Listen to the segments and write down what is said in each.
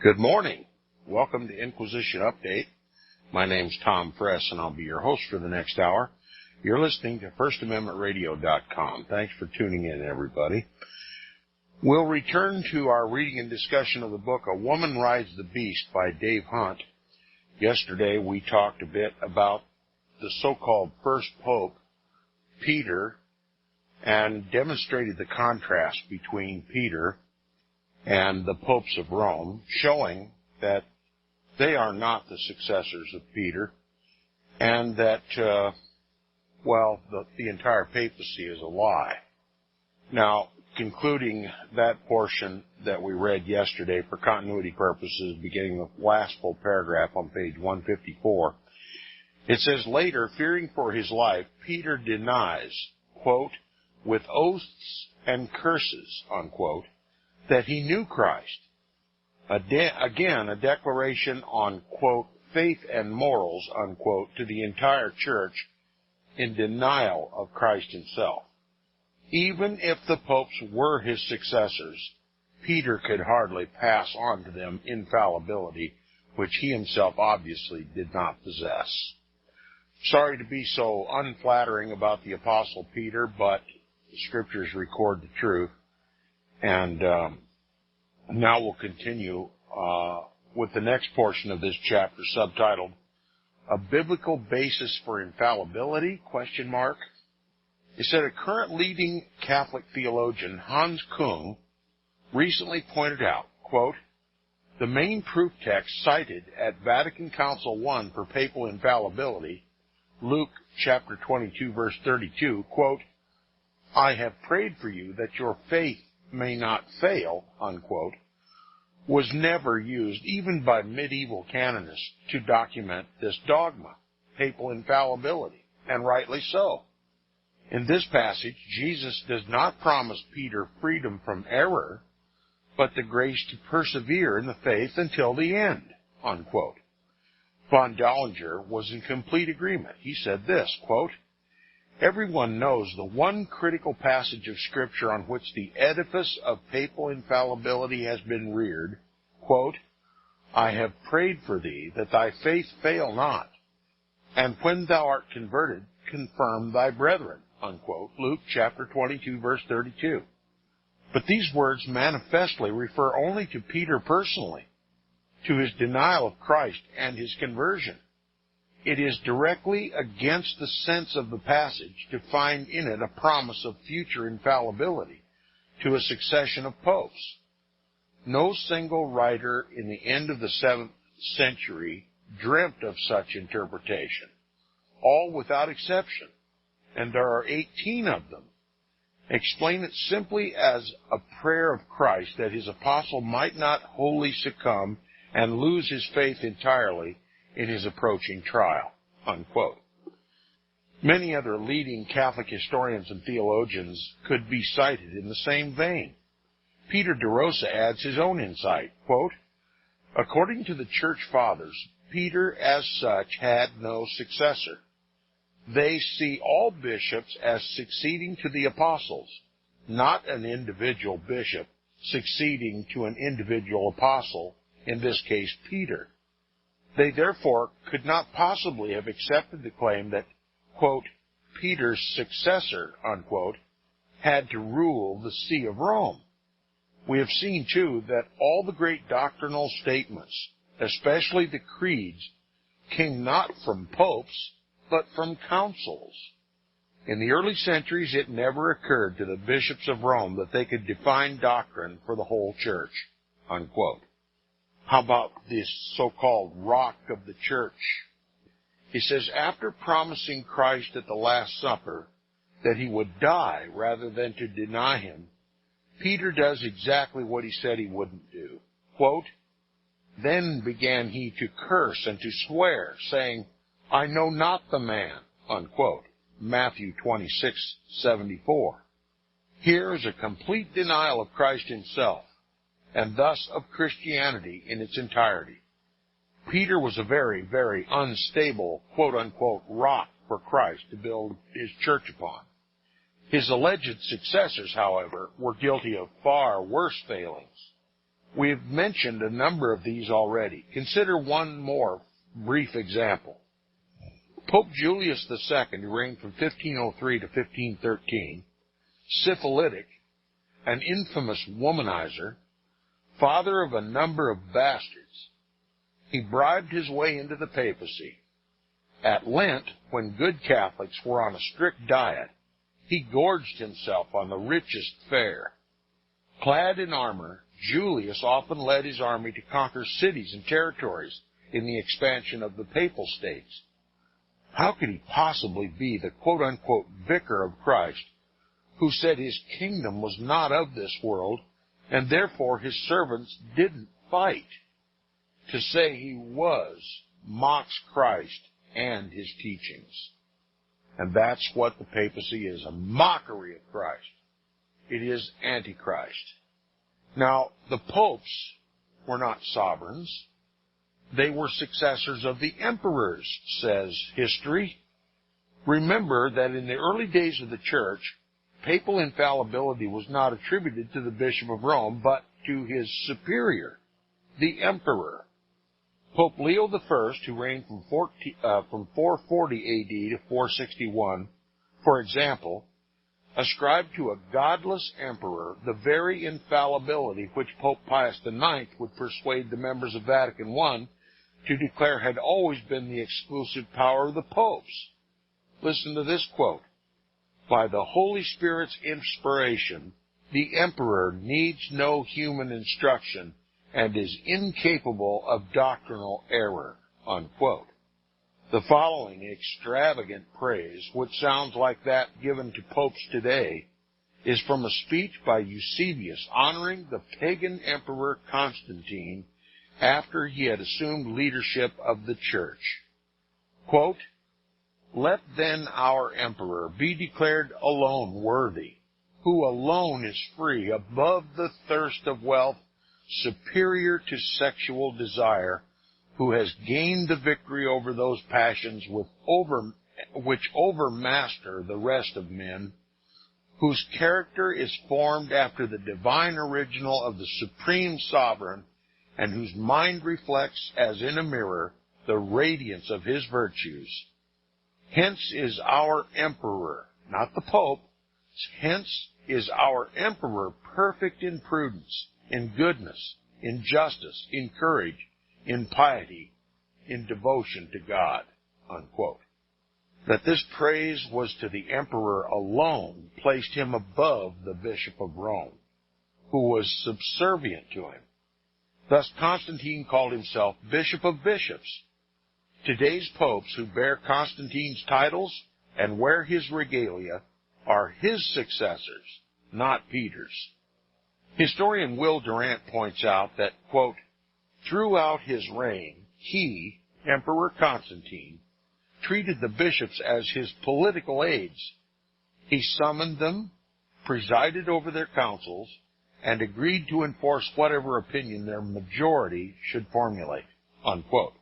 Good morning. Welcome to Inquisition Update. My name's Tom Fress, and I'll be your host for the next hour. You're listening to FirstAmendmentRadio.com. Thanks for tuning in, everybody. We'll return to our reading and discussion of the book A Woman Rides the Beast by Dave Hunt. Yesterday we talked a bit about the so-called first pope, Peter, and demonstrated the contrast between Peter and the popes of Rome, showing that they are not the successors of Peter, and that, the entire papacy is a lie. Now, concluding that portion that we read yesterday for continuity purposes, beginning the last full paragraph on page 154, it says, later, fearing for his life, Peter denies, quote, with oaths and curses, unquote, that he knew Christ. Again, a declaration on, quote, faith and morals, unquote, to the entire church in denial of Christ himself. Even if the popes were his successors, Peter could hardly pass on to them infallibility, which he himself obviously did not possess. Sorry to be so unflattering about the Apostle Peter, but the Scriptures record the truth. And now we'll continue with the next portion of this chapter, subtitled, A Biblical Basis for Infallibility, ? It said a current leading Catholic theologian, Hans Kung, recently pointed out, quote, the main proof text cited at Vatican Council I for papal infallibility, Luke chapter 22, verse 32, quote, I have prayed for you that your faith may not fail, unquote, was never used, even by medieval canonists, to document this dogma, papal infallibility, and rightly so. In this passage, Jesus does not promise Peter freedom from error, but the grace to persevere in the faith until the end, unquote. Von Dollinger was in complete agreement. He said this, quote, everyone knows the one critical passage of Scripture on which the edifice of papal infallibility has been reared, quote, I have prayed for thee that thy faith fail not, and when thou art converted, confirm thy brethren, unquote, Luke chapter 22, verse 32. But these words manifestly refer only to Peter personally, to his denial of Christ and his conversion. It is directly against the sense of the passage to find in it a promise of future infallibility to a succession of popes. No single writer in the end of the 7th century dreamt of such interpretation, all without exception, and there are 18 of them, explain it simply as a prayer of Christ that his apostle might not wholly succumb and lose his faith entirely in his approaching trial, unquote. Many other leading Catholic historians and theologians could be cited in the same vein. Peter de Rosa adds his own insight, quote, according to the Church Fathers, Peter as such had no successor. They see all bishops as succeeding to the apostles, not an individual bishop succeeding to an individual apostle, in this case Peter. They therefore could not possibly have accepted the claim that, quote, Peter's successor, unquote, had to rule the See of Rome. We have seen, too, that all the great doctrinal statements, especially the creeds, came not from popes, but from councils. In the early centuries, it never occurred to the bishops of Rome that they could define doctrine for the whole church, unquote. How about this so-called rock of the church? He says, after promising Christ at the Last Supper that he would die rather than to deny him, Peter does exactly what he said he wouldn't do. Quote, then began he to curse and to swear, saying, I know not the man, unquote. Matthew 26:74. Here is a complete denial of Christ himself, and thus of Christianity in its entirety. Peter was a very, very unstable, quote-unquote, rock for Christ to build his church upon. His alleged successors, however, were guilty of far worse failings. We have mentioned a number of these already. Consider one more brief example. Pope Julius II, who reigned from 1503 to 1513, syphilitic, an infamous womanizer, father of a number of bastards, he bribed his way into the papacy. At Lent, when good Catholics were on a strict diet, he gorged himself on the richest fare. Clad in armor, Julius often led his army to conquer cities and territories in the expansion of the papal states. How could he possibly be the quote-unquote vicar of Christ, who said his kingdom was not of this world, and therefore his servants didn't fight? To say he was mocks Christ and his teachings. And that's what the papacy is, a mockery of Christ. It is Antichrist. Now, the popes were not sovereigns. They were successors of the emperors, says history. Remember that in the early days of the church, papal infallibility was not attributed to the Bishop of Rome, but to his superior, the emperor. Pope Leo I, who reigned from 440 AD to 461, for example, ascribed to a godless emperor the very infallibility which Pope Pius IX would persuade the members of Vatican I to declare had always been the exclusive power of the popes. Listen to this quote. By the Holy Spirit's inspiration, the emperor needs no human instruction and is incapable of doctrinal error, unquote. The following extravagant praise, which sounds like that given to popes today, is from a speech by Eusebius honoring the pagan emperor Constantine after he had assumed leadership of the church. Quote, let then our emperor be declared alone worthy, who alone is free, above the thirst of wealth, superior to sexual desire, who has gained the victory over those passions which overmaster the rest of men, whose character is formed after the divine original of the supreme sovereign, and whose mind reflects, as in a mirror, the radiance of his virtues. Hence is our emperor, not the pope, hence is our emperor perfect in prudence, in goodness, in justice, in courage, in piety, in devotion to God, unquote. That this praise was to the emperor alone placed him above the Bishop of Rome, who was subservient to him. Thus Constantine called himself Bishop of Bishops. Today's popes who bear Constantine's titles and wear his regalia are his successors, not Peter's. Historian Will Durant points out that, quote, throughout his reign, he, Emperor Constantine, treated the bishops as his political aides. He summoned them, presided over their councils, and agreed to enforce whatever opinion their majority should formulate, unquote.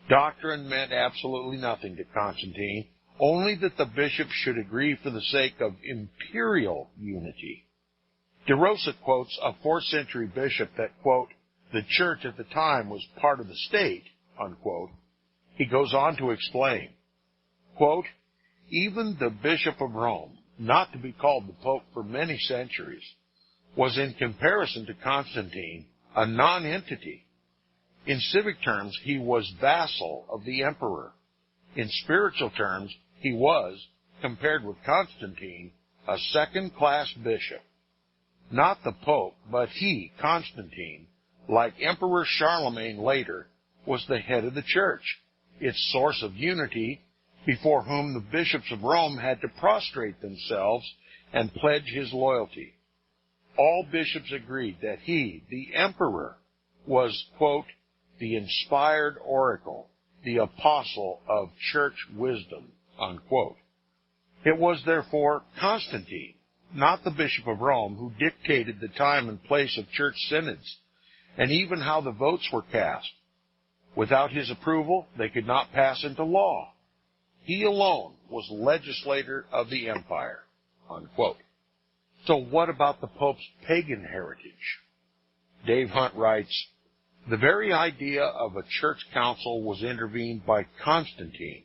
Doctrine meant absolutely nothing to Constantine, only that the bishops should agree for the sake of imperial unity. De Rosa quotes a 4th century bishop that, quote, the church at the time was part of the state, unquote. He goes on to explain, quote, even the Bishop of Rome, not to be called the Pope for many centuries, was in comparison to Constantine a non-entity. In civic terms, he was vassal of the emperor. In spiritual terms, he was, compared with Constantine, a second-class bishop. Not the Pope, but he, Constantine, like Emperor Charlemagne later, was the head of the church, its source of unity, before whom the bishops of Rome had to prostrate themselves and pledge his loyalty. All bishops agreed that he, the emperor, was, quote, the inspired oracle, the apostle of church wisdom, unquote. It was, therefore, Constantine, not the Bishop of Rome, who dictated the time and place of church synods, and even how the votes were cast. Without his approval, they could not pass into law. He alone was legislator of the empire, unquote. So what about the Pope's pagan heritage? Dave Hunt writes, the very idea of a church council was intervened by Constantine,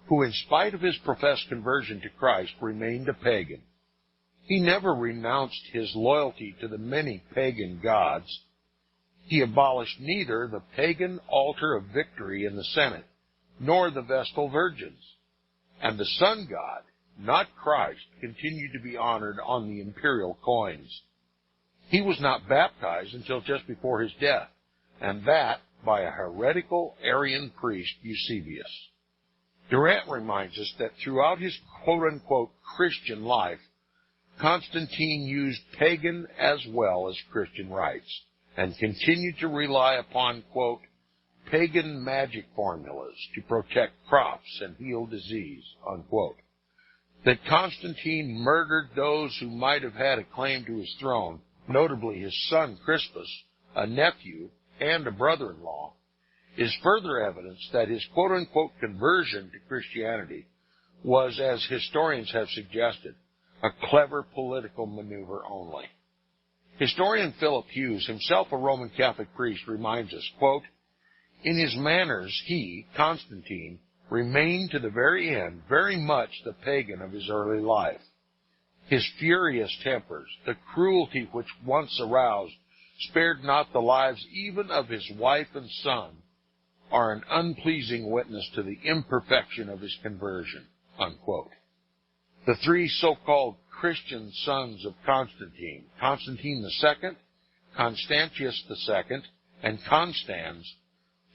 who in spite of his professed conversion to Christ remained a pagan. He never renounced his loyalty to the many pagan gods. He abolished neither the pagan altar of victory in the Senate, nor the Vestal Virgins. And the sun god, not Christ, continued to be honored on the imperial coins. He was not baptized until just before his death, and that by a heretical Arian priest, Eusebius. Durant reminds us that throughout his quote-unquote Christian life, Constantine used pagan as well as Christian rites, and continued to rely upon, quote, pagan magic formulas to protect crops and heal disease, unquote. That Constantine murdered those who might have had a claim to his throne, notably his son Crispus, a nephew, and a brother-in-law, is further evidence that his quote-unquote conversion to Christianity was, as historians have suggested, a clever political maneuver only. Historian Philip Hughes, himself a Roman Catholic priest, reminds us, quote, in his manners he, Constantine, remained to the very end very much the pagan of his early life. His furious tempers, the cruelty which once aroused, spared not the lives even of his wife and son, are an unpleasing witness to the imperfection of his conversion, unquote. The three so-called Christian sons of Constantine, Constantine II, Constantius II, and Constans,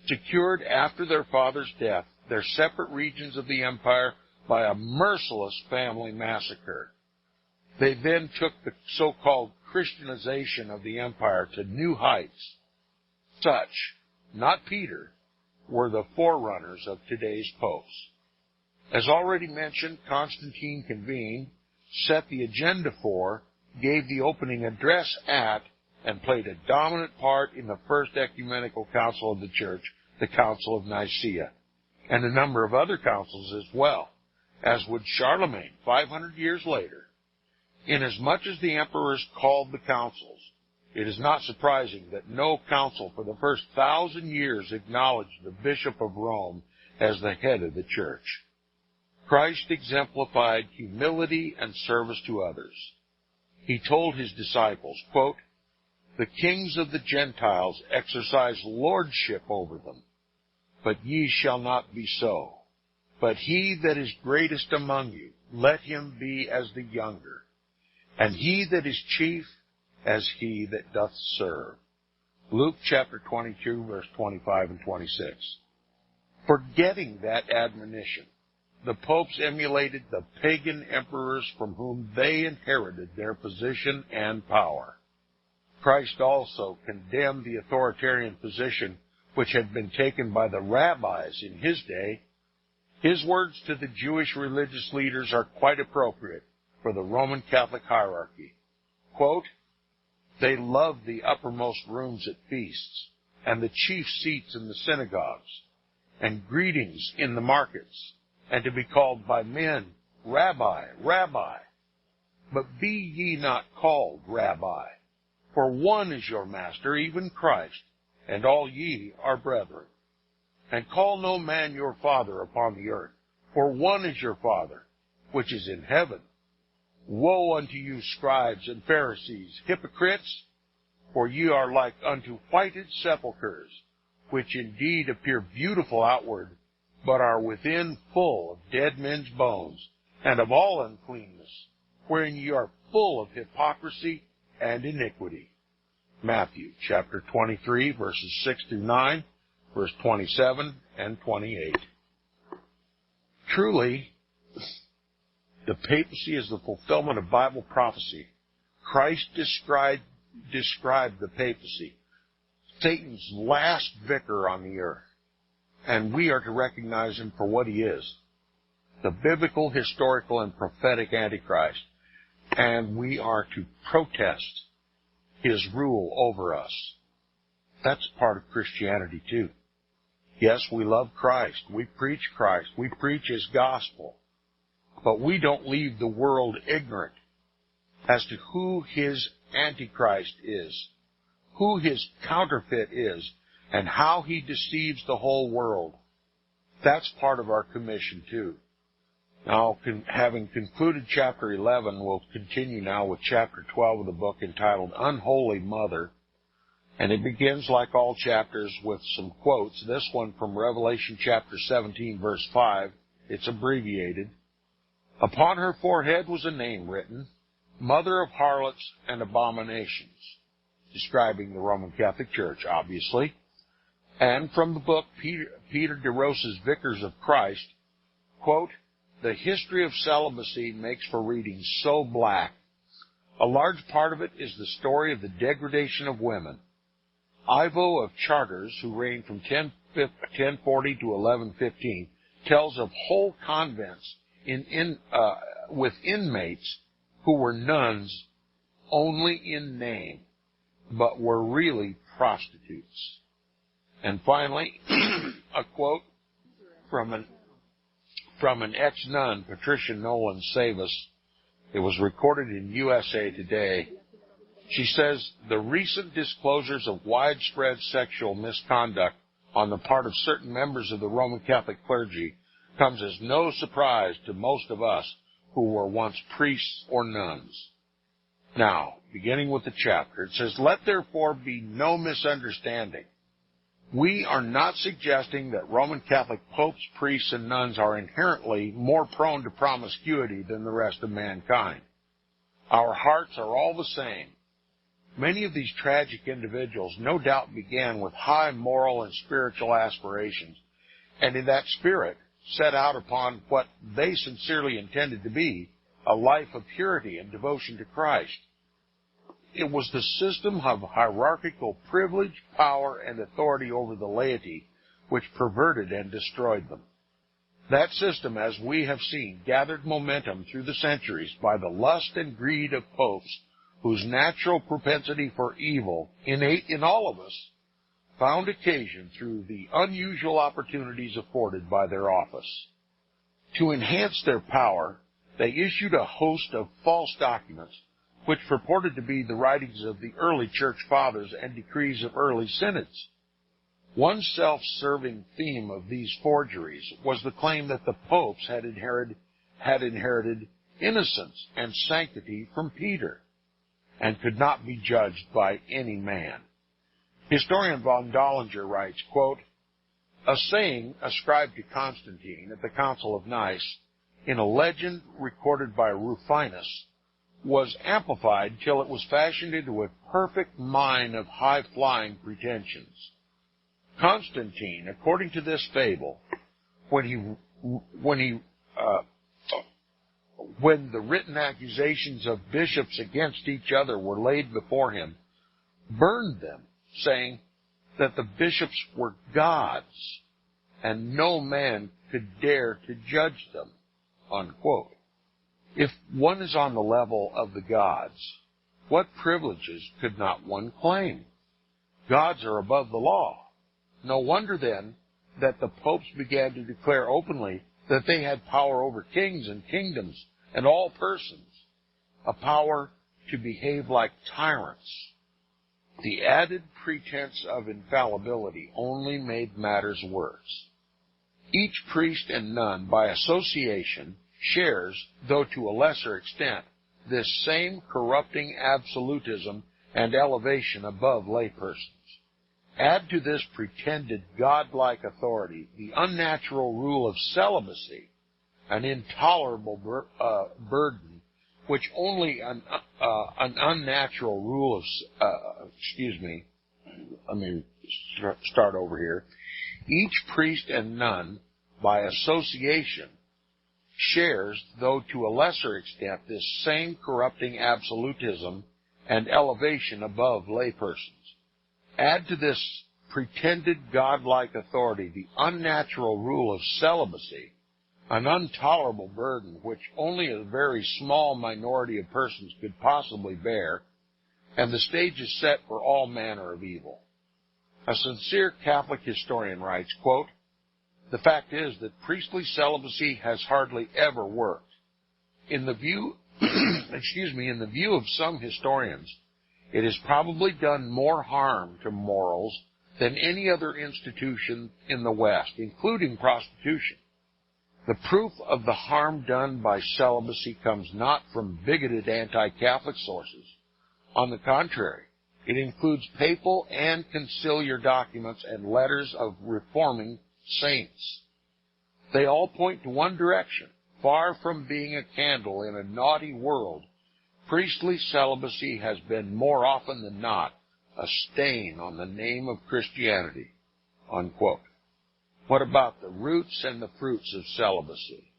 secured after their father's death their separate regions of the empire by a merciless family massacre. They then took the so-called Christianization of the empire to new heights. Such, not Peter, were the forerunners of today's popes. As already mentioned, Constantine convened, set the agenda for, gave the opening address at, and played a dominant part in the First Ecumenical Council of the Church, the Council of Nicaea, and a number of other councils as well, as would Charlemagne 500 years later. Inasmuch as the emperors called the councils, it is not surprising that no council for the first 1,000 years acknowledged the Bishop of Rome as the head of the Church. Christ exemplified humility and service to others. He told his disciples, quote, the kings of the Gentiles exercise lordship over them, but ye shall not be so. But he that is greatest among you, let him be as the younger, and he that is chief as he that doth serve. Luke chapter 22, verse 25 and 26. Forgetting that admonition, the popes emulated the pagan emperors from whom they inherited their position and power. Christ also condemned the authoritarian position which had been taken by the rabbis in his day. His words to the Jewish religious leaders are quite appropriate for the Roman Catholic hierarchy. Quote, they love the uppermost rooms at feasts, and the chief seats in the synagogues, and greetings in the markets, and to be called by men, Rabbi, Rabbi. But be ye not called Rabbi, for one is your master, even Christ, and all ye are brethren. And call no man your father upon the earth, for one is your Father, which is in heaven. Woe unto you, scribes and Pharisees, hypocrites, for ye are like unto whited sepulchres, which indeed appear beautiful outward, but are within full of dead men's bones, and of all uncleanness, wherein ye are full of hypocrisy and iniquity. Matthew chapter 23, verses 6 through 9, verse 27 and 28. Truly, the papacy is the fulfillment of Bible prophecy. Christ described the papacy, Satan's last vicar on the earth, and we are to recognize him for what he is, the biblical, historical, and prophetic Antichrist, and we are to protest his rule over us. That's part of Christianity too. Yes, we love Christ. We preach Christ. We preach his gospel. But we don't leave the world ignorant as to who his Antichrist is, who his counterfeit is, and how he deceives the whole world. That's part of our commission, too. Now, having concluded chapter 11, we'll continue now with chapter 12 of the book entitled Unholy Mother. And it begins, like all chapters, with some quotes. This one from Revelation chapter 17, verse 5. It's abbreviated. Upon her forehead was a name written, Mother of Harlots and Abominations, describing the Roman Catholic Church, obviously. And from the book Peter DeRosa's Vicars of Christ, quote, the history of celibacy makes for reading so black. A large part of it is the story of the degradation of women. Ivo of Chartres, who reigned from 1040 to 1115, tells of whole convents with inmates who were nuns only in name, but were really prostitutes. And finally, a quote from an ex-nun, Patricia Nolan Savas. It was recorded in USA Today. She says, the recent disclosures of widespread sexual misconduct on the part of certain members of the Roman Catholic clergy comes as no surprise to most of us who were once priests or nuns. Now, beginning with the chapter, it says, let therefore be no misunderstanding. We are not suggesting that Roman Catholic popes, priests, and nuns are inherently more prone to promiscuity than the rest of mankind. Our hearts are all the same. Many of these tragic individuals no doubt began with high moral and spiritual aspirations, and in that spirit set out upon what they sincerely intended to be, a life of purity and devotion to Christ. It was the system of hierarchical privilege, power, and authority over the laity which perverted and destroyed them. That system, as we have seen, gathered momentum through the centuries by the lust and greed of popes whose natural propensity for evil, innate in all of us, found occasion through the unusual opportunities afforded by their office. To enhance their power, they issued a host of false documents which purported to be the writings of the early church fathers and decrees of early synods. One self-serving theme of these forgeries was the claim that the popes had inherited innocence and sanctity from Peter, and could not be judged by any man. Historian von Dollinger writes, quote, a saying ascribed to Constantine at the Council of Nice in a legend recorded by Rufinus was amplified till it was fashioned into a perfect mine of high-flying pretensions. Constantine, according to this fable, when the written accusations of bishops against each other were laid before him, burned them, saying that the bishops were gods, and no man could dare to judge them, unquote. If one is on the level of the gods, what privileges could not one claim? Gods are above the law. No wonder, then, that the popes began to declare openly that they had power over kings and kingdoms and all persons, a power to behave like tyrants. The added pretense of infallibility only made matters worse. Each priest and nun, by association, shares, though to a lesser extent, this same corrupting absolutism and elevation above laypersons. Add to this pretended godlike authority the unnatural rule of celibacy, an intolerable burden which only an unnatural rule of, let me start over here. Each priest and nun, by association, shares, though to a lesser extent, this same corrupting absolutism and elevation above laypersons. Add to this pretended godlike authority the unnatural rule of celibacy, an intolerable burden which only a very small minority of persons could possibly bear, and the stage is set for all manner of evil. A sincere Catholic historian writes, quote, the fact is that priestly celibacy has hardly ever worked. In the view, in the view of some historians, It has probably done more harm to morals than any other institution in the West, including prostitution. The proof of the harm done by celibacy comes not from bigoted anti-Catholic sources. On the contrary, it includes papal and conciliar documents and letters of reforming saints. They all point to one direction. Far from being a candle in a naughty world, priestly celibacy has been more often than not a stain on the name of Christianity, unquote. What about the roots and the fruits of celibacy?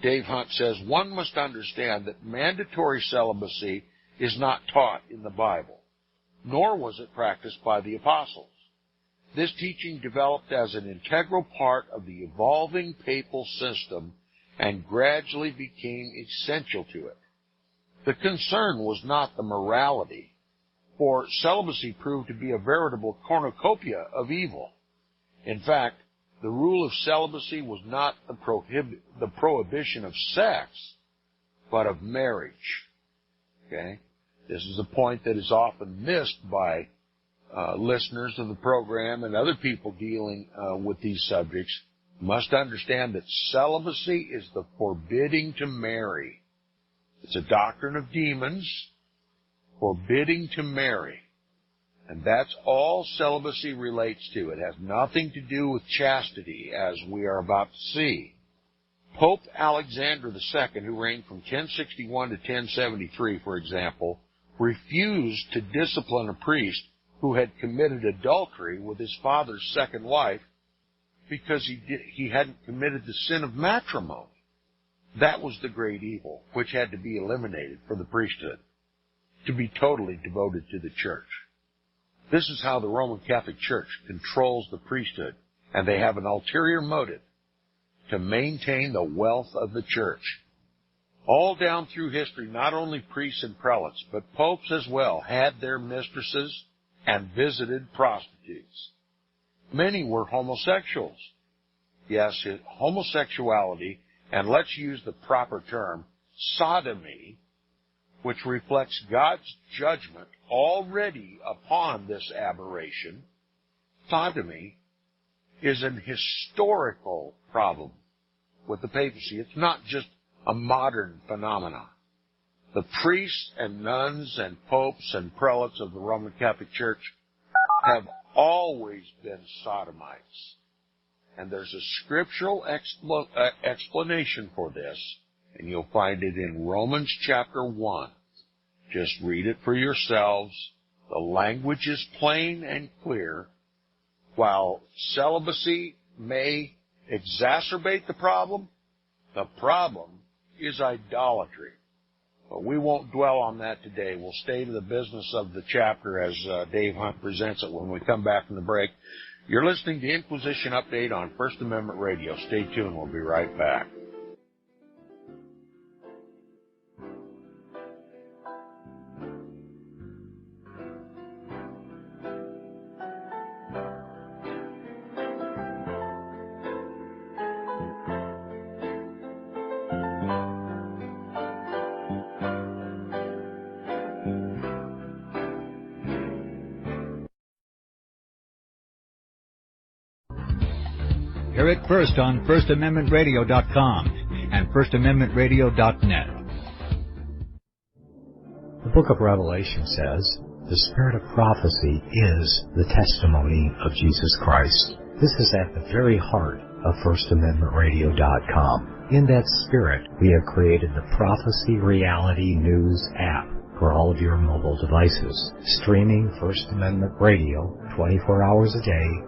Dave Hunt says one must understand that mandatory celibacy is not taught in the Bible, nor was it practiced by the apostles. This teaching developed as an integral part of the evolving papal system and gradually became essential to it. The concern was not the morality, for celibacy proved to be a veritable cornucopia of evil. In fact, the rule of celibacy was not the prohibition of sex, but of marriage. Okay? This is a point that is often missed by listeners of the program and other people dealing with these subjects. Must understand that celibacy is the forbidding to marry. It's a doctrine of demons, forbidding to marry. And that's all celibacy relates to. It has nothing to do with chastity, as we are about to see. Pope Alexander II, who reigned from 1061 to 1073, for example, refused to discipline a priest who had committed adultery with his father's second wife because he hadn't committed the sin of matrimony. That was the great evil, which had to be eliminated for the priesthood, to be totally devoted to the church. This is how the Roman Catholic Church controls the priesthood, and they have an ulterior motive to maintain the wealth of the church. All down through history, not only priests and prelates, but popes as well had their mistresses and visited prostitutes. Many were homosexuals. Yes, homosexuality, and let's use the proper term, sodomy, which reflects God's judgment already upon this aberration. Sodomy is an historical problem with the papacy. It's not just a modern phenomenon. The priests and nuns and popes and prelates of the Roman Catholic Church have always been sodomites. And there's a scriptural explanation for this, and you'll find it in Romans chapter 1. Just read it for yourselves. The language is plain and clear. While celibacy may exacerbate the problem is idolatry. But we won't dwell on that today. We'll stay to the business of the chapter as Dave Hunt presents it when we come back from the break. You're listening to Inquisition Update on First Amendment Radio. Stay tuned. We'll be right back. Hear it first on FirstAmendmentRadio.com and FirstAmendmentRadio.net. The book of Revelation says, the spirit of prophecy is the testimony of Jesus Christ. This is at the very heart of FirstAmendmentRadio.com. In that spirit, we have created the Prophecy Reality News app for all of your mobile devices, streaming First Amendment Radio 24 hours a day,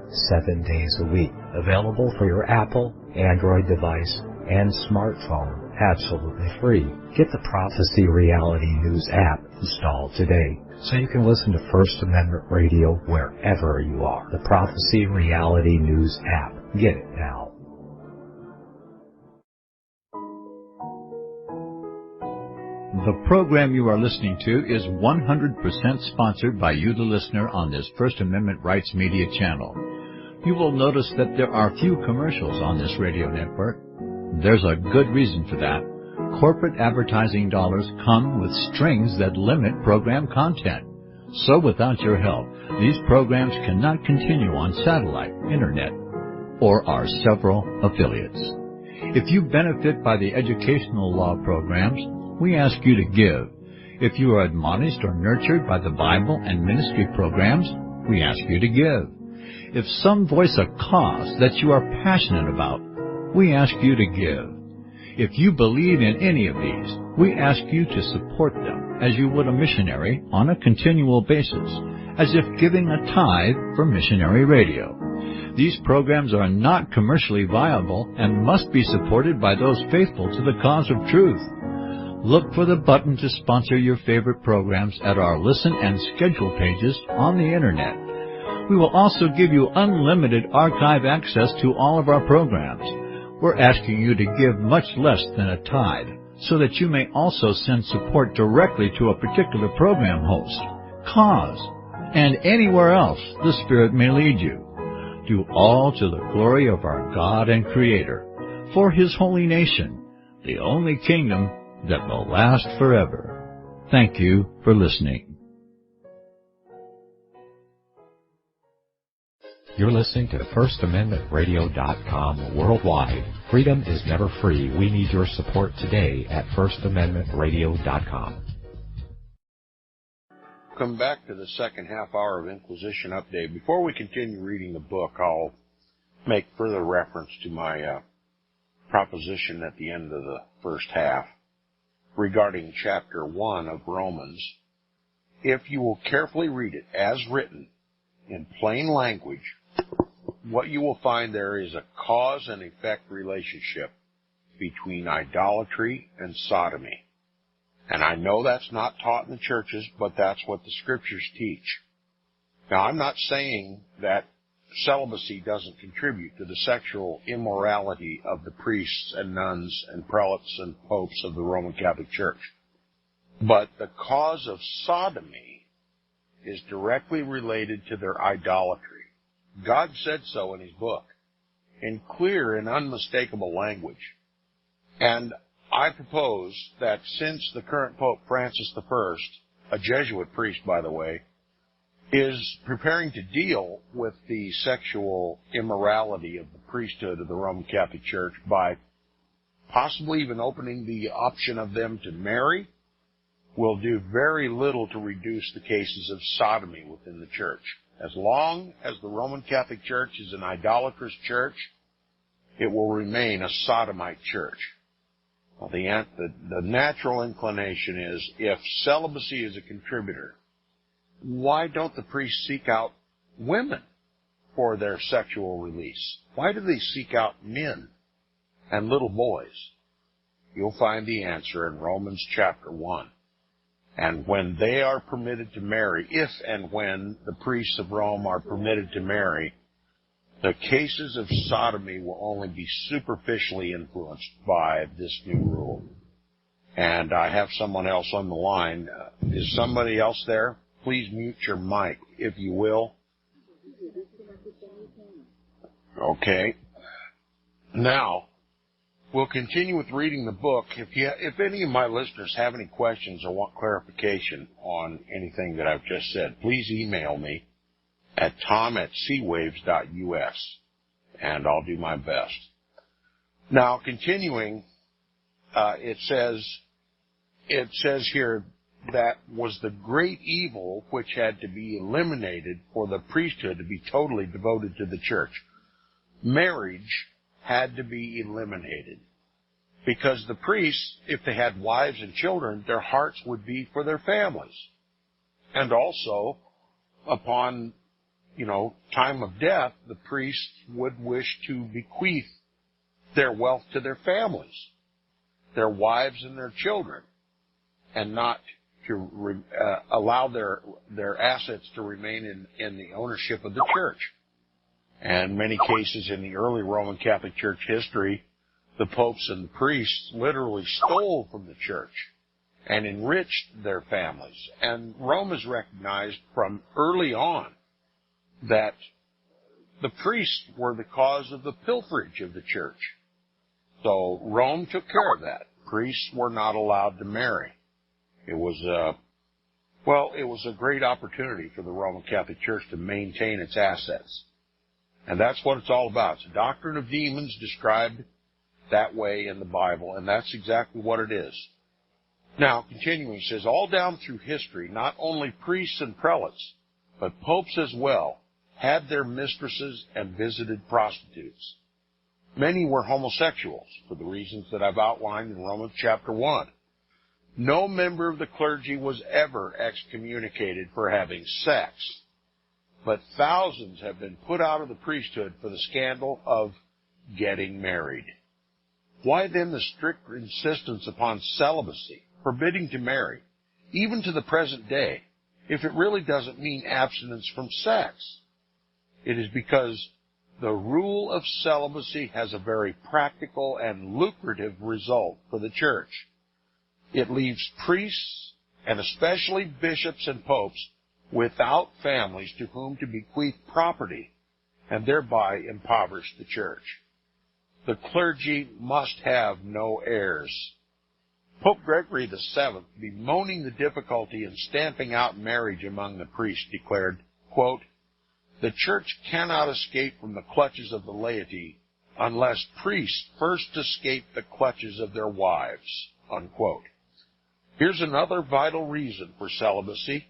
7 days a week. Available for your Apple, Android device, and smartphone, absolutely free. Get the Prophecy Reality News app installed today so you can listen to First Amendment Radio wherever you are. The Prophecy Reality News app. Get it now. The program you are listening to is 100% sponsored by you, the listener, on this First Amendment Rights Media channel. You will notice that there are few commercials on this radio network. There's a good reason for that. Corporate advertising dollars come with strings that limit program content. So without your help, these programs cannot continue on satellite, internet, or our several affiliates. If you benefit by the educational law programs, we ask you to give. If you are admonished or nurtured by the Bible and ministry programs, we ask you to give. If some voice a cause that you are passionate about, we ask you to give. If you believe in any of these, we ask you to support them as you would a missionary on a continual basis, as if giving a tithe for missionary radio. These programs are not commercially viable and must be supported by those faithful to the cause of truth. Look for the button to sponsor your favorite programs at our listen and schedule pages on the Internet. We will also give you unlimited archive access to all of our programs. We're asking you to give much less than a tithe, so that you may also send support directly to a particular program host, cause, and anywhere else the Spirit may lead you. Do all to the glory of our God and Creator, for His holy nation, the only kingdom that will last forever. Thank you for listening. You're listening to FirstAmendmentRadio.com worldwide. Freedom is never free. We need your support today at FirstAmendmentRadio.com. Come back to the second half hour of Inquisition Update. Before we continue reading the book, I'll make further reference to my proposition at the end of the first half regarding chapter 1 of Romans. If you will carefully read it as written in plain language, what you will find there is a cause and effect relationship between idolatry and sodomy. And I know that's not taught in the churches, but that's what the scriptures teach. Now, I'm not saying that celibacy doesn't contribute to the sexual immorality of the priests and nuns and prelates and popes of the Roman Catholic Church. But the cause of sodomy is directly related to their idolatry. God said so in His book, in clear and unmistakable language. And I propose that since the current Pope Francis I, a Jesuit priest, by the way, is preparing to deal with the sexual immorality of the priesthood of the Roman Catholic Church by possibly even opening the option of them to marry, will do very little to reduce the cases of sodomy within the church. As long as the Roman Catholic Church is an idolatrous church, it will remain a sodomite church. Well, the natural inclination is, if celibacy is a contributor, why don't the priests seek out women for their sexual release? Why do they seek out men and little boys? You'll find the answer in Romans chapter 1. And when they are permitted to marry, if and when the priests of Rome are permitted to marry, the cases of sodomy will only be superficially influenced by this new rule. And I have someone else on the line. Is somebody else there? Please mute your mic, if you will. Okay. Now, we'll continue with reading the book. If any of my listeners have any questions or want clarification on anything that I've just said, please email me at tom@seawaves.us, and I'll do my best. Now, continuing, it says here, that was the great evil which had to be eliminated for the priesthood to be totally devoted to the church. Marriage had to be eliminated, because the priests, if they had wives and children, their hearts would be for their families. And also, upon, time of death, the priests would wish to bequeath their wealth to their families, their wives and their children, and not to allow their assets to remain in the ownership of the church. And many cases in the early Roman Catholic Church history, the popes and the priests literally stole from the church and enriched their families. And Rome has recognized from early on that the priests were the cause of the pilferage of the church. So Rome took care of that. Priests were not allowed to marry. It was Well, it was a great opportunity for the Roman Catholic Church to maintain its assets. And that's what it's all about. It's a doctrine of demons described that way in the Bible, and that's exactly what it is. Now, continuing, he says, all down through history, not only priests and prelates, but popes as well, had their mistresses and visited prostitutes. Many were homosexuals, for the reasons that I've outlined in Romans chapter 1. No member of the clergy was ever excommunicated for having sex, but thousands have been put out of the priesthood for the scandal of getting married. Why then the strict insistence upon celibacy, forbidding to marry, even to the present day, if it really doesn't mean abstinence from sex? It is because the rule of celibacy has a very practical and lucrative result for the church. It leaves priests, and especially bishops and popes, without families to whom to bequeath property, and thereby impoverish the church. The clergy must have no heirs. Pope Gregory VII, bemoaning the difficulty in stamping out marriage among the priests, declared, quote, the church cannot escape from the clutches of the laity unless priests first escape the clutches of their wives, unquote. Here's another vital reason for celibacy: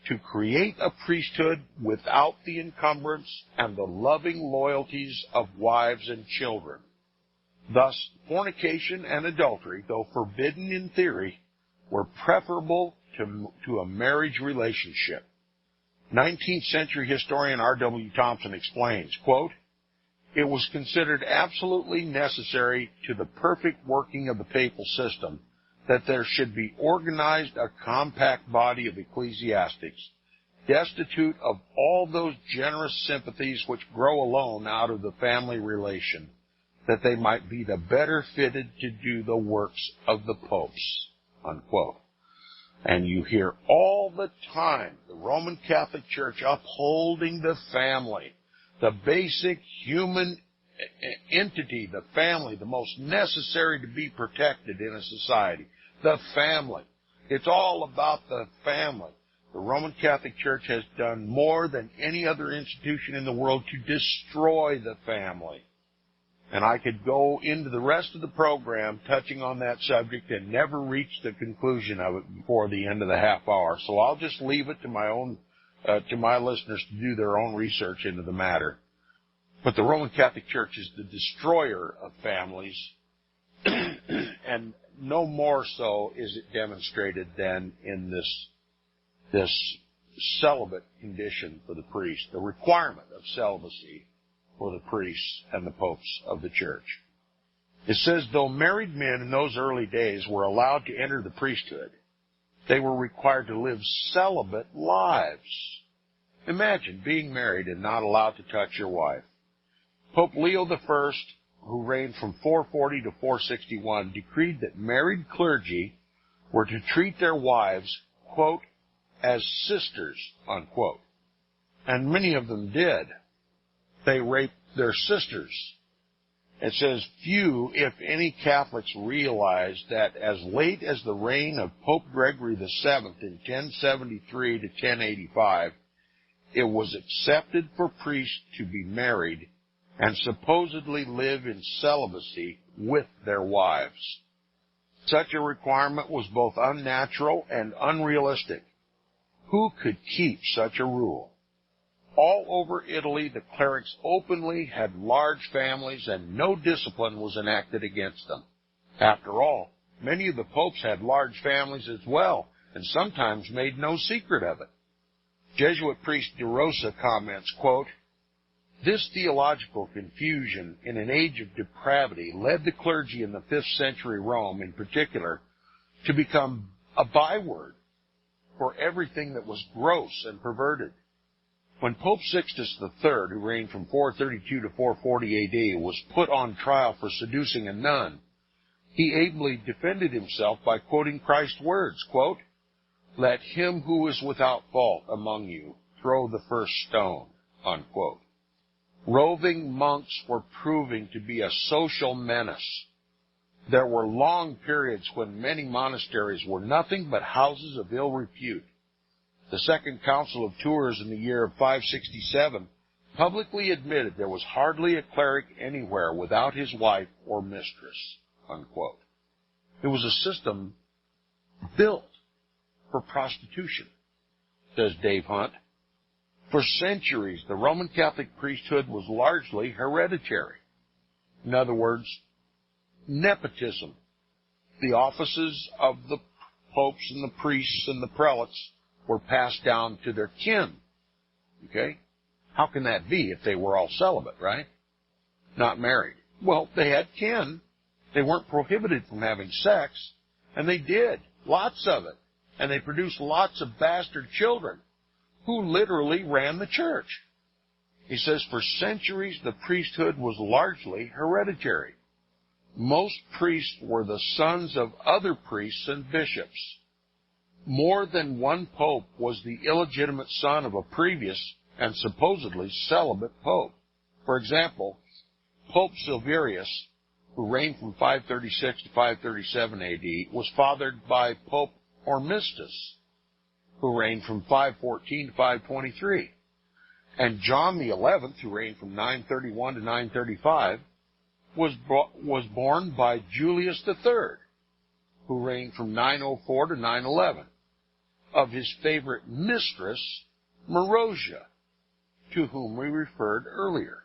to create a priesthood without the encumbrance and the loving loyalties of wives and children. Thus, fornication and adultery, though forbidden in theory, were preferable to a marriage relationship. 19th century historian R.W. Thompson explains, quote, it was considered absolutely necessary to the perfect working of the papal system that there should be organized a compact body of ecclesiastics, destitute of all those generous sympathies which grow alone out of the family relation, that they might be the better fitted to do the works of the popes, unquote. And you hear all the time the Roman Catholic Church upholding the family, the basic human entity, the family, the most necessary to be protected in a society. The family. It's all about the family. The Roman Catholic Church has done more than any other institution in the world to destroy the family. And I could go into the rest of the program touching on that subject and never reach the conclusion of it before the end of the half hour. So I'll just leave it to my listeners to do their own research into the matter. But the Roman Catholic Church is the destroyer of families, and no more so is it demonstrated than in this celibate condition for the priest, the requirement of celibacy for the priests and the popes of the church. It says, though married men in those early days were allowed to enter the priesthood, they were required to live celibate lives. Imagine being married and not allowed to touch your wife. Pope Leo I, who reigned from 440 to 461, decreed that married clergy were to treat their wives, quote, as sisters, unquote. And many of them did. They raped their sisters. It says, few, if any, Catholics realized that as late as the reign of Pope Gregory VII in 1073 to 1085, it was accepted for priests to be married and supposedly live in celibacy with their wives. Such a requirement was both unnatural and unrealistic. Who could keep such a rule? All over Italy, the clerics openly had large families, and no discipline was enacted against them. After all, many of the popes had large families as well, and sometimes made no secret of it. Jesuit priest De Rosa comments, quote, this theological confusion in an age of depravity led the clergy in the 5th century Rome, in particular, to become a byword for everything that was gross and perverted. When Pope Sixtus III, who reigned from 432 to 440 A.D., was put on trial for seducing a nun, he ably defended himself by quoting Christ's words, quote, let him who is without fault among you throw the first stone, unquote. Roving monks were proving to be a social menace. There were long periods when many monasteries were nothing but houses of ill repute, The Second Council of Tours in the year of 567 publicly admitted there was hardly a cleric anywhere without his wife or mistress, unquote. It was a system built for prostitution, says Dave Hunt. For centuries, the Roman Catholic priesthood was largely hereditary. In other words, nepotism. The offices of the popes and the priests and the prelates were passed down to their kin. Okay? How can that be if they were all celibate, right? Not married. Well, they had kin. They weren't prohibited from having sex, and they did. Lots of it. And they produced lots of bastard children who literally ran the church. He says, for centuries, the priesthood was largely hereditary. Most priests were the sons of other priests and bishops. More than one pope was the illegitimate son of a previous and supposedly celibate pope. For example, Pope Silverius, who reigned from 536 to 537 AD, was fathered by Pope Hormisdas, who reigned from 514 to 523. And John the 11th, who reigned from 931 to 935, was born by Julius III, who reigned from 904 to 911, of his favorite mistress, Marozia, to whom we referred earlier.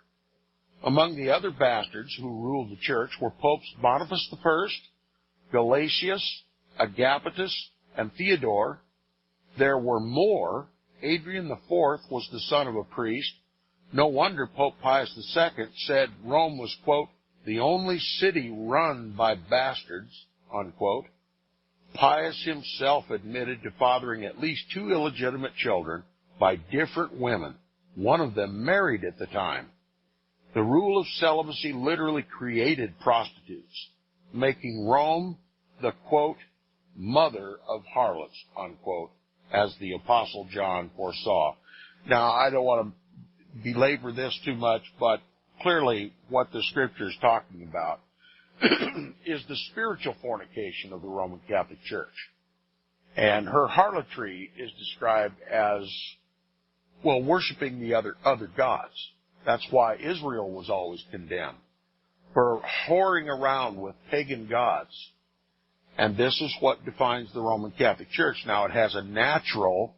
Among the other bastards who ruled the church were Popes Boniface I, Gelasius, Agapetus, and Theodore. There were more. Adrian IV was the son of a priest. No wonder Pope Pius II said Rome was, quote, the only city run by bastards, unquote. Pius himself admitted to fathering at least 2 illegitimate children by different women, one of them married at the time. The rule of celibacy literally created prostitutes, making Rome the, quote, mother of harlots, unquote, as the Apostle John foresaw. Now, I don't want to belabor this too much, but clearly what the Scripture is talking about is the spiritual fornication of the Roman Catholic Church. And her harlotry is described as, well, worshiping the other gods. That's why Israel was always condemned, for whoring around with pagan gods. And this is what defines the Roman Catholic Church. Now, it has a natural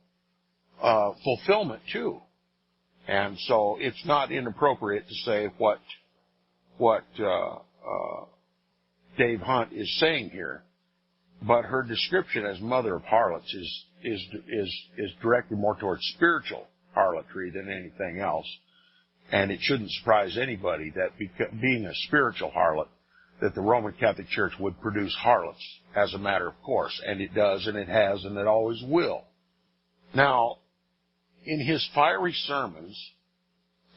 fulfillment, too. And so it's not inappropriate to say what Dave Hunt is saying here. But her description as mother of harlots is directed more towards spiritual harlotry than anything else. And it shouldn't surprise anybody that being a spiritual harlot, that the Roman Catholic Church would produce harlots as a matter of course. And it does, and it has, and it always will. Now, in his fiery sermons,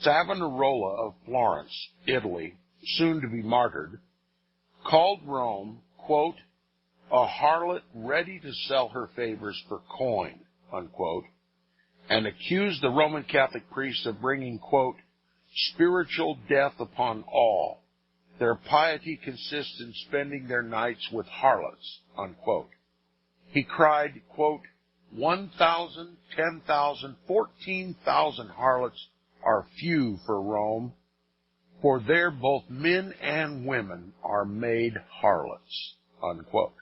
Savonarola of Florence, Italy, soon to be martyred, called Rome, quote, a harlot ready to sell her favors for coin, unquote, and accused the Roman Catholic priests of bringing, quote, spiritual death upon all. Their piety consists in spending their nights with harlots, unquote. He cried, quote, 1,000, 10,000, 14,000 harlots are few for Rome, for there both men and women are made harlots, unquote.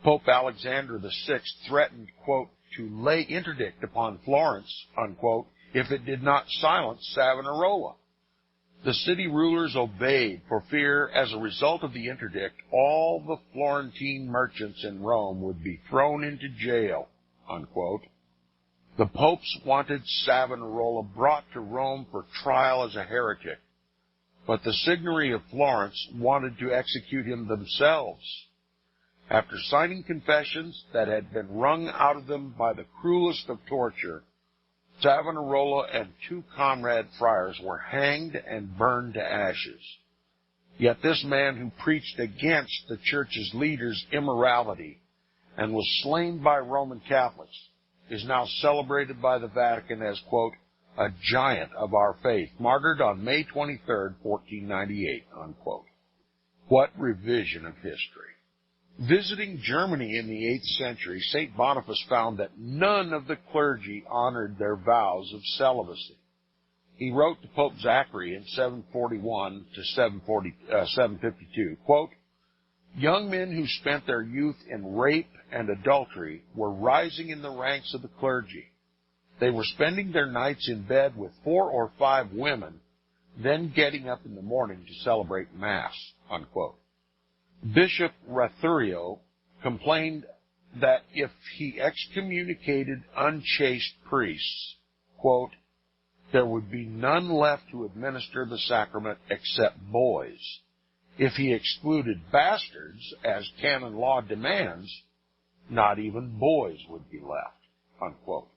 Pope Alexander VI threatened, quote, to lay interdict upon Florence, unquote, if it did not silence Savonarola. The city rulers obeyed for fear, as a result of the interdict, all the Florentine merchants in Rome would be thrown into jail, unquote. The popes wanted Savonarola brought to Rome for trial as a heretic, but the Signory of Florence wanted to execute him themselves. After signing confessions that had been wrung out of them by the cruelest of torture, Savonarola and 2 comrade friars were hanged and burned to ashes. Yet this man who preached against the church's leaders' immorality and was slain by Roman Catholics is now celebrated by the Vatican as, quote, a giant of our faith, martyred on May 23rd, 1498, unquote. What revision of history. Visiting Germany in the 8th century, St. Boniface found that none of the clergy honored their vows of celibacy. He wrote to Pope Zachary in 741 to 752, quote, "Young men who spent their youth in rape and adultery were rising in the ranks of the clergy. They were spending their nights in bed with 4 or 5 women, then getting up in the morning to celebrate Mass," unquote. Bishop Rathurio complained that if he excommunicated unchaste priests, quote, "there would be none left to administer the sacrament except boys. If he excluded bastards, as canon law demands, not even boys would be left," unquote.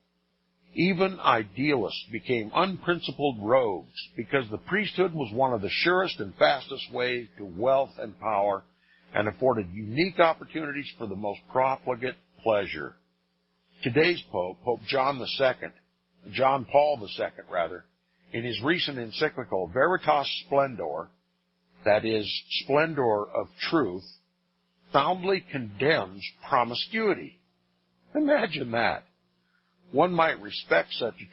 Even idealists became unprincipled rogues because the priesthood was one of the surest and fastest ways to wealth and power and afforded unique opportunities for the most profligate pleasure. Today's Pope, Pope John Paul II, in his recent encyclical Veritas Splendor, that is, Splendor of Truth, soundly condemns promiscuity. Imagine that. One might respect such a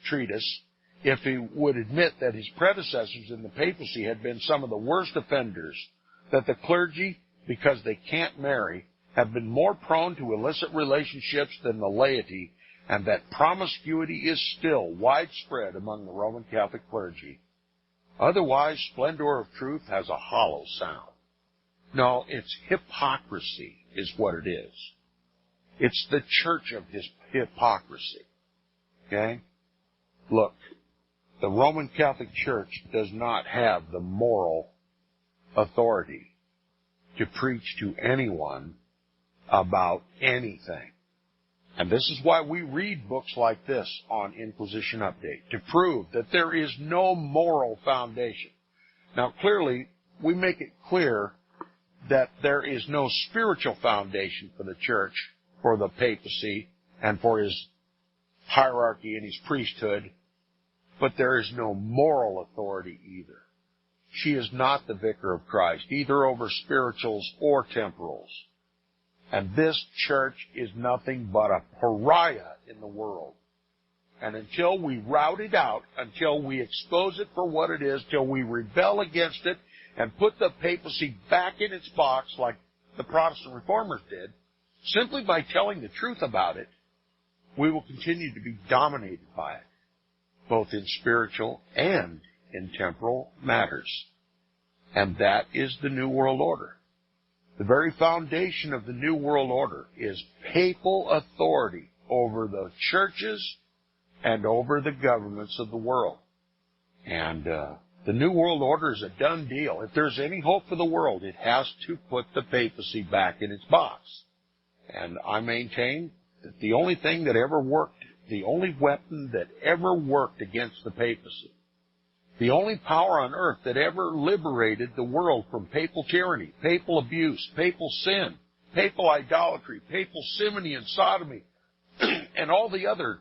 treatise if he would admit that his predecessors in the papacy had been some of the worst offenders, that the clergy, because they can't marry, have been more prone to illicit relationships than the laity, and that promiscuity is still widespread among the Roman Catholic clergy. Otherwise, Splendor of Truth has a hollow sound. No, it's hypocrisy is what it is. It's the church of his hypocrisy. Okay? Look, the Roman Catholic Church does not have the moral authority to preach to anyone about anything. And this is why we read books like this on Inquisition Update, to prove that there is no moral foundation. Now, clearly, we make it clear that there is no spiritual foundation for the church, for the papacy, and for his hierarchy and his priesthood, but there is no moral authority either. She is not the vicar of Christ, either over spirituals or temporals. And this church is nothing but a pariah in the world. And until we rout it out, until we expose it for what it is, till we rebel against it and put the papacy back in its box like the Protestant reformers did, simply by telling the truth about it, we will continue to be dominated by it, both in spiritual and in temporal matters. And that is the New World Order. The very foundation of the New World Order is papal authority over the churches and over the governments of the world. And the New World Order is a done deal. If there's any hope for the world, it has to put the papacy back in its box. And I maintain that the only thing that ever worked, the only weapon that ever worked against the papacy, the only power on earth that ever liberated the world from papal tyranny, papal abuse, papal sin, papal idolatry, papal simony and sodomy, and all the other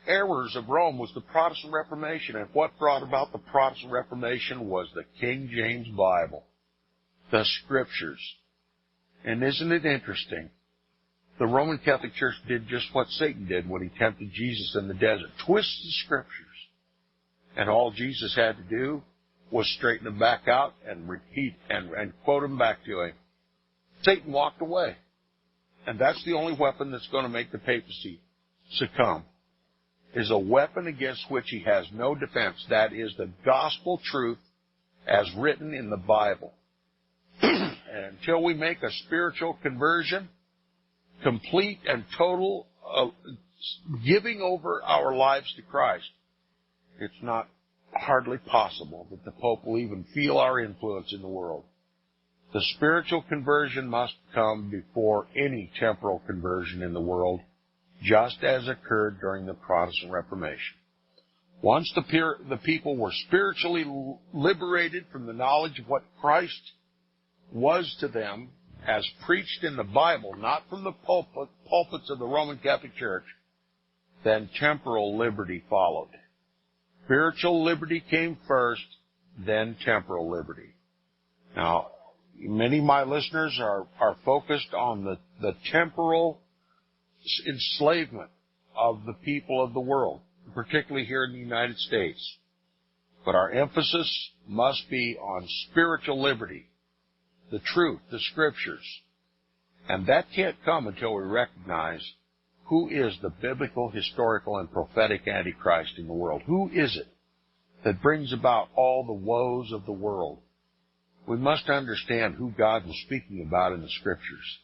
errors of Rome was the Protestant Reformation. And what brought about the Protestant Reformation was the King James Bible, the Scriptures. And isn't it interesting? The Roman Catholic Church did just what Satan did when he tempted Jesus in the desert. Twist the Scriptures. And all Jesus had to do was straighten them back out and repeat and quote them back to him. Satan walked away. And that's the only weapon that's going to make the papacy succumb, is a weapon against which he has no defense. That is the gospel truth as written in the Bible. And until we make a spiritual conversion, complete and total giving over our lives to Christ, it's not hardly possible that the Pope will even feel our influence in the world. The spiritual conversion must come before any temporal conversion in the world, just as occurred during the Protestant Reformation. Once the people were spiritually liberated from the knowledge of what Christ was to them, as preached in the Bible, not from the pulpits of the Roman Catholic Church, then temporal liberty followed. Spiritual liberty came first, then temporal liberty. Now, Many of my listeners are focused on the temporal enslavement of the people of the world, particularly here in the United States. But our emphasis must be on spiritual liberty, the truth, the scriptures. And that can't come until we recognize who is the biblical, historical, and prophetic Antichrist in the world. Who is it that brings about all the woes of the world? We must understand who God was speaking about in the scriptures.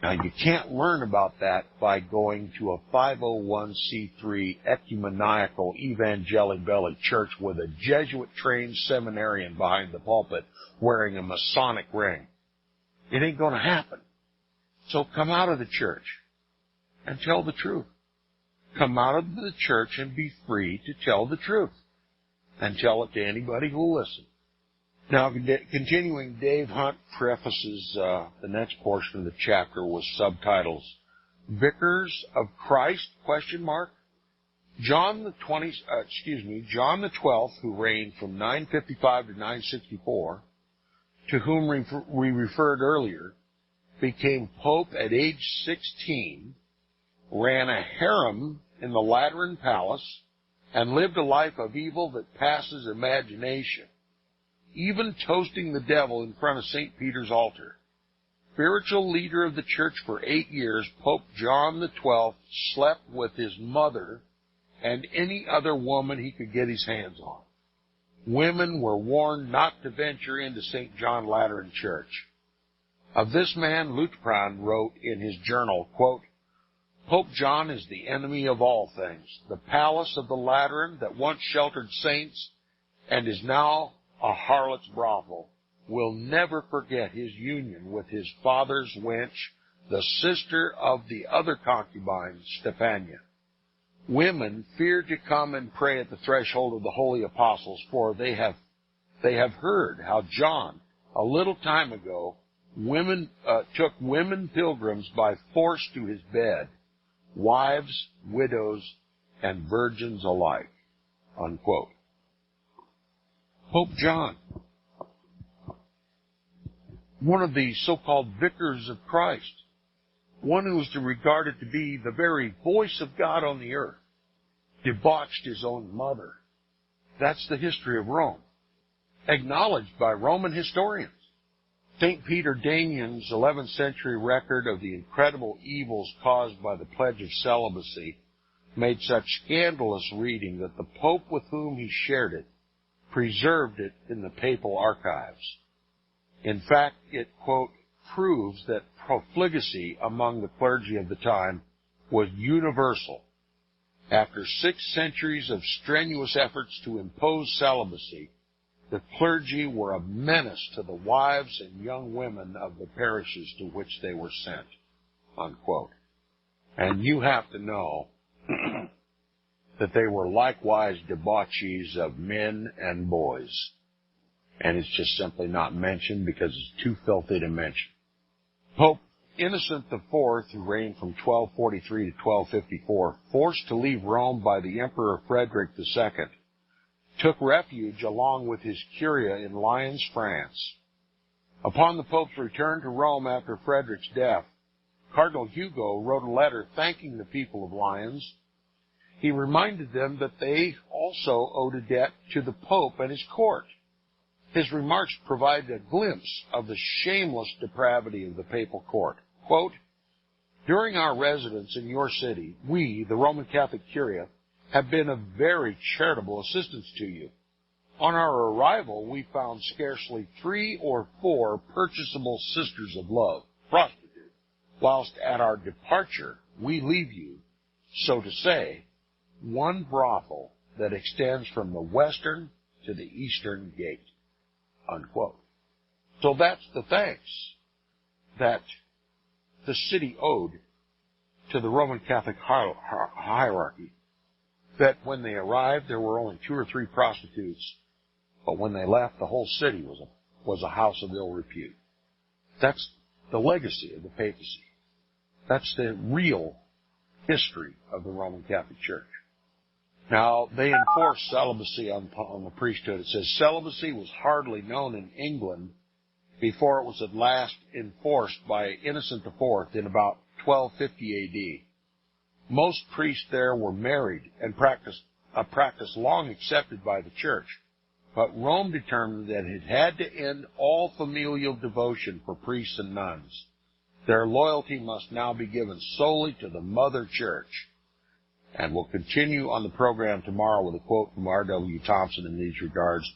Now, you can't learn about that by going to a 501c3 ecumenical evangelical church with a Jesuit-trained seminarian behind the pulpit wearing a Masonic ring. It ain't going to happen. So come out of the church and tell the truth. Come out of the church and be free to tell the truth. And tell it to anybody who will listen. Now, continuing, Dave Hunt prefaces the next portion of the chapter with subtitles, Vicars of Christ, ? John the 12th, who reigned from 955 to 964, to whom we referred earlier, became Pope at age 16, ran a harem in the Lateran palace, and lived a life of evil that passes imagination, even toasting the devil in front of St. Peter's altar. Spiritual leader of the church for 8 years, Pope John the 12th slept with his mother and any other woman he could get his hands on. Women were warned not to venture into St. John Lateran Church. Of this man, Lutprand wrote in his journal, quote, Pope John is the enemy of all things. The palace of the Lateran that once sheltered saints and is now a harlot's brothel will never forget his union with his father's wench, the sister of the other concubine, Stephania. Women feared to come and pray at the threshold of the holy apostles, for they have heard how John, a little time ago, took women pilgrims by force to his bed, wives, widows, and virgins alike, unquote. Pope John, one of the so-called vicars of Christ, one who was regarded to be the very voice of God on the earth, debauched his own mother. That's the history of Rome, acknowledged by Roman historians. St. Peter Damian's 11th century record of the incredible evils caused by the pledge of celibacy made such scandalous reading that the Pope with whom he shared it preserved it in the papal archives. In fact, it, quote, proves that profligacy among the clergy of the time was universal. After 6 centuries of strenuous efforts to impose celibacy, the clergy were a menace to the wives and young women of the parishes to which they were sent, unquote. And you have to know that they were likewise debauchees of men and boys. And it's just simply not mentioned because it's too filthy to mention. Pope Innocent IV, who reigned from 1243 to 1254, forced to leave Rome by the Emperor Frederick II, took refuge along with his curia in Lyons, France. Upon the Pope's return to Rome after Frederick's death, Cardinal Hugo wrote a letter thanking the people of Lyons. He reminded them that they also owed a debt to the Pope and his court. His remarks provided a glimpse of the shameless depravity of the papal court. Quote, during our residence in your city, we, the Roman Catholic Curia, have been of very charitable assistance to you. On our arrival, we found scarcely 3 or 4 purchasable sisters of love, prostitutes, whilst at our departure we leave you, so to say, one brothel that extends from the western to the eastern gate, unquote. So that's the thanks that the city owed to the Roman Catholic hierarchy, that when they arrived there were only 2 or 3 prostitutes, but when they left the whole city was a house of ill repute. That's the legacy of the papacy. That's the real history of the Roman Catholic Church. Now, they enforced celibacy on the priesthood. It says celibacy was hardly known in England before it was at last enforced by Innocent IV in about 1250 A.D. Most priests there were married and practiced a practice long accepted by the Church, but Rome determined that it had to end all familial devotion for priests and nuns. Their loyalty must now be given solely to the Mother Church. And we'll continue on the program tomorrow with a quote from R.W. Thompson in these regards.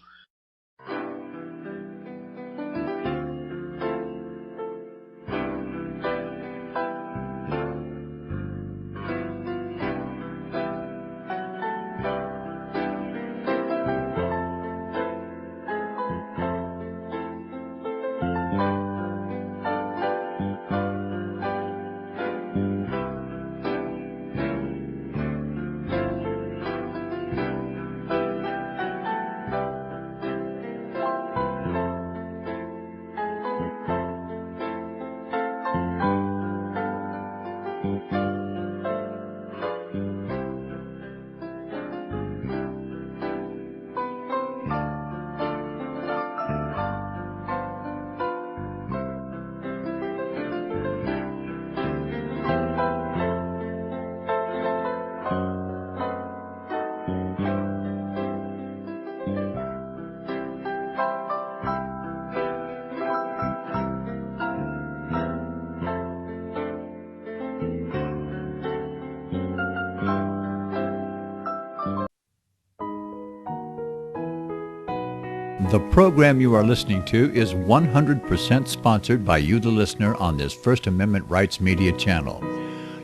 The program you are listening to is 100% sponsored by you, the listener, on this First Amendment Rights Media channel.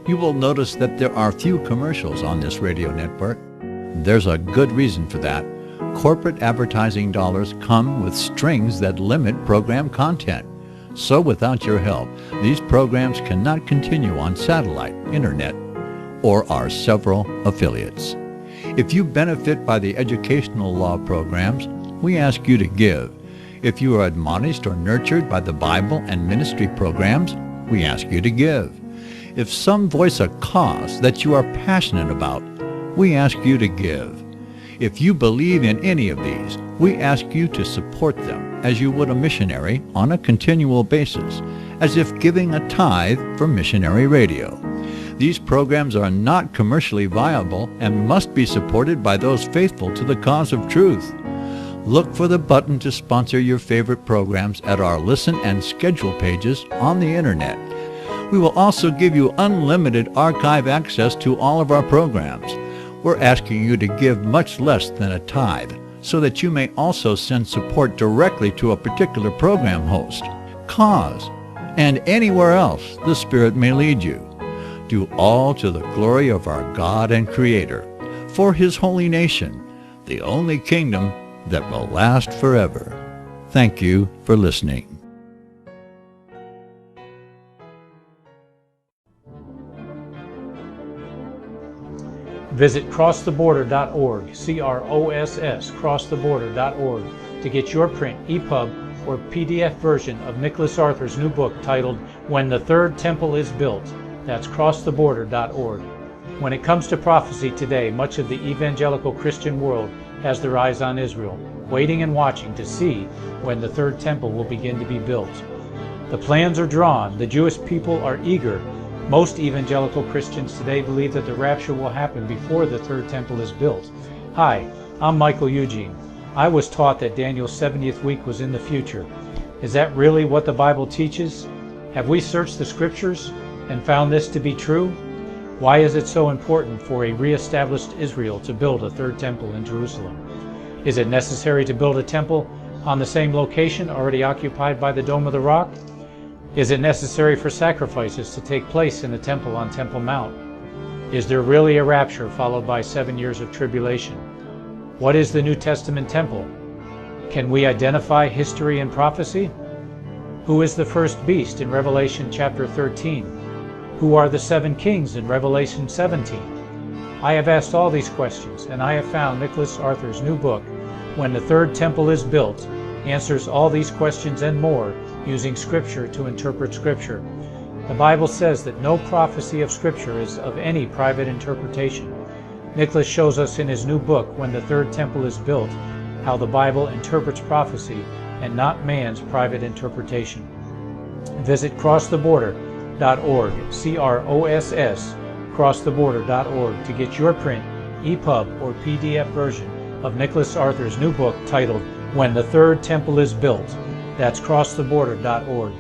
You will notice that there are few commercials on this radio network. There's a good reason for that. Corporate advertising dollars come with strings that limit program content. So without your help, these programs cannot continue on satellite, internet, or our several affiliates. If you benefit by the educational law programs, we ask you to give. If you are admonished or nurtured by the Bible and ministry programs, we ask you to give. If some voice a cause that you are passionate about, we ask you to give. If you believe in any of these, we ask you to support them as you would a missionary on a continual basis, as if giving a tithe for missionary radio. These programs are not commercially viable and must be supported by those faithful to the cause of truth. Look for the button to sponsor your favorite programs at our listen and schedule pages on the internet. We will also give you unlimited archive access to all of our programs. We're asking you to give much less than a tithe so that you may also send support directly to a particular program host, cause, and anywhere else the Spirit may lead you. Do all to the glory of our God and Creator, for His holy nation, the only kingdom that will last forever. Thank you for listening. Visit crosstheborder.org, CROSS, crosstheborder.org, to get your print, EPUB, or PDF version of Nicholas Arthur's new book titled When the Third Temple is Built. That's crosstheborder.org. When it comes to prophecy today, much of the evangelical Christian world has their eyes on Israel, waiting and watching to see when the third temple will begin to be built. The plans are drawn. The Jewish people are eager. Most evangelical Christians today believe that the rapture will happen before the third temple is built. Hi, I'm Michael Eugene. I was taught that Daniel's 70th week was in the future. Is that really what the Bible teaches? Have we searched the Scriptures and found this to be true? Why is it so important for a re-established Israel to build a third temple in Jerusalem? Is it necessary to build a temple on the same location already occupied by the Dome of the Rock? Is it necessary for sacrifices to take place in the temple on Temple Mount? Is there really a rapture followed by 7 years of tribulation? What is the New Testament temple? Can we identify history and prophecy? Who is the first beast in Revelation chapter 13? Who are the 7 kings in Revelation 17? I have asked all these questions, and I have found Nicholas Arthur's new book, When the Third Temple is Built, answers all these questions and more using Scripture to interpret Scripture. The Bible says that no prophecy of Scripture is of any private interpretation. Nicholas shows us in his new book, When the Third Temple is Built, how the Bible interprets prophecy and not man's private interpretation. Visit crosstheborder.org, C-R-O-S-S, crosstheborder.org, to get your print, EPUB, or PDF version of Nicholas Arthur's new book titled When the Third Temple is Built. That's crosstheborder.org.